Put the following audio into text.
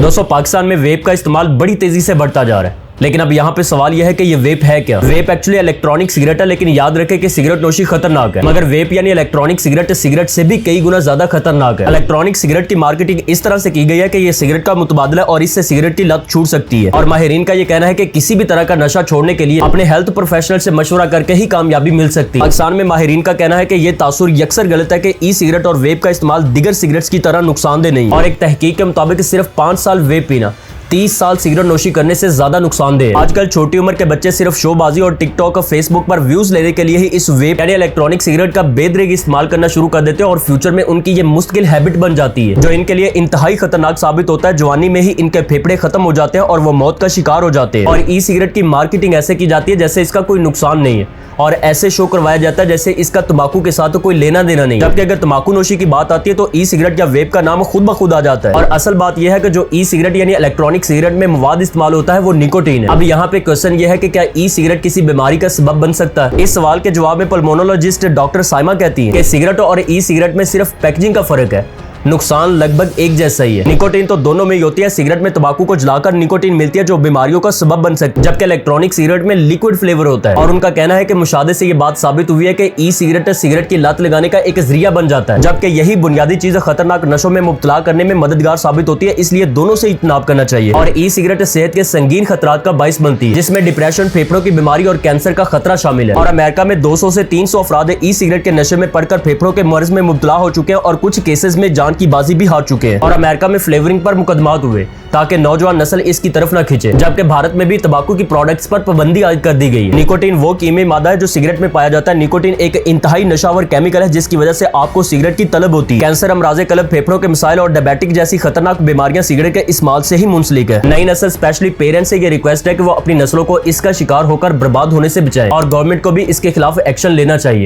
दोस्तों पाकिस्तान में वेप का इस्तेमाल बड़ी तेजी से बढ़ता जा रहा है, लेकिन अब यहाँ पे सवाल यह है कि ये वेप है क्या। वेप एक्चुअली इलेक्ट्रॉनिक सिगरेट है, लेकिन याद रखें कि सिगरेट नोशी खतरनाक है, मगर वेप यानी इलेक्ट्रॉनिक सिगरेट सिगरेट से भी कई गुना ज्यादा खतरनाक है। इलेक्ट्रॉनिक सिगरेट की मार्केटिंग इस तरह से की गई है कि ये सिगरेट का मुतबादला और इससे सिगरेट की लत छूट सकती है। और माहिरीन का ये कहना है कि किसी भी तरह का नशा छोड़ने के लिए अपने हेल्थ प्रोफेशनल से मशवरा करके ही कामयाबी मिल सकती है। पाकिस्तान में माहिरीन का कहना है कि ये तासुर यकसर गलत है कि ई सिगरेट और वेप का इस्तेमाल दिगर सिगरेट्स की तरह नुकसानदेह नहीं है। और एक तहकीक के मुताबिक सिर्फ 5 साल वेप पीना 30 साल सिगरेट नोशी करने से ज्यादा नुकसानदेह है। आजकल छोटी उम्र के बच्चे सिर्फ शोबाजी और टिकटॉक और फेसबुक पर व्यूज लेने के लिए ही इस वेप यानी इलेक्ट्रॉनिक सिगरेट का बेदरेग इस्तेमाल करना शुरू कर देते हैं और फ्यूचर में उनकी ये मुश्किल हैबिट बन जाती है, जो इनके लिए इंतहाई खतरनाक साबित होता है। जवानी में ही इनके फेफड़े खत्म हो जाते हैं और वो मौत का शिकार हो जाते हैं। और ई सिगरेट की मार्केटिंग ऐसे की जाती है जैसे इसका कोई नुकसान नहीं है, और ऐसे शो करवाया जाता है जैसे इसका तंबाकू के साथ तो कोई लेना देना नहीं। जबकि अगर तंबाकू नोशी की बात आती है तो ई सिगरेट या वेप का नाम खुद ब खुद आ जाता है। और असल बात यह है कि जो ई सिगरेट यानी इलेक्ट्रॉनिक सिगरेट में मवाद इस्तेमाल होता है वो निकोटीन है। अब यहाँ पे क्वेश्चन ये है कि क्या ई सिगरेट किसी बीमारी का सबब बन सकता है। इस सवाल के जवाब में पल्मोनोलॉजिस्ट डॉक्टर साइमा कहती है कि सिगरेट और ई सिगरेट में सिर्फ पैकेजिंग का फर्क है, नुकसान लगभग एक जैसा ही है। निकोटीन तो दोनों में ही होती है। सिगरेट में तंबाकू को जलाकर निकोटीन मिलती है जो बीमारियों का सबब बन सकती है, जबकि इलेक्ट्रॉनिक सिगरेट में लिक्विड फ्लेवर होता है। और उनका कहना है कि मुशाहदे से ये बात साबित हुई है कि ई सिगरेट सिगरेट की लत लगाने का एक जरिया बन जाता है, जबकि यही बुनियादी चीज खतरनाक नशों में मुब्तला करने में मददगार साबित होती है। इसलिए दोनों से इज्तनाब करना चाहिए। और ई सिगरेट सेहत के संगीन खतरात का बाइस बनती है, जिसमें डिप्रेशन, फेफड़ों की बीमारी और कैंसर का खतरा शामिल है। और अमेरिका में 200 से 300 अफराद ई सिगरेट के नशे में पड़कर फेफड़ों के मर्ज में मुब्तला हो चुके हैं और कुछ केसेस में जान की बाजी भी हार चुके हैं। और अमेरिका में फ्लेवरिंग पर मुकदमात हुए ताकि नौजवान नस्ल इसकी तरफ न खींचे, जबकि भारत में भी तंबाकू की प्रोडक्ट्स पर पाबंदी आयद कर दी गई है। निकोटीन वो कीमती मादा है जो सिगरेट में पाया जाता है। निकोटीन एक इंतहाई नशावर केमिकल है जिसकी वजह से आपको सिगरेट की तलब होती है। कैंसर, अमराज़े कल्ब, फेफड़ों के मसाइल और डायबिटिक जैसी खतरनाक बीमारियां सिगरेट के इस्तेमाल से ही मुंसलिक है। नई नस्ल स्पेशली पेरेंट्स से ये रिक्वेस्ट है कि वो अपनी नस्लों को इसका शिकार होकर बर्बाद होने से बचाए और गवर्नमेंट को भी इसके खिलाफ एक्शन लेना चाहिए।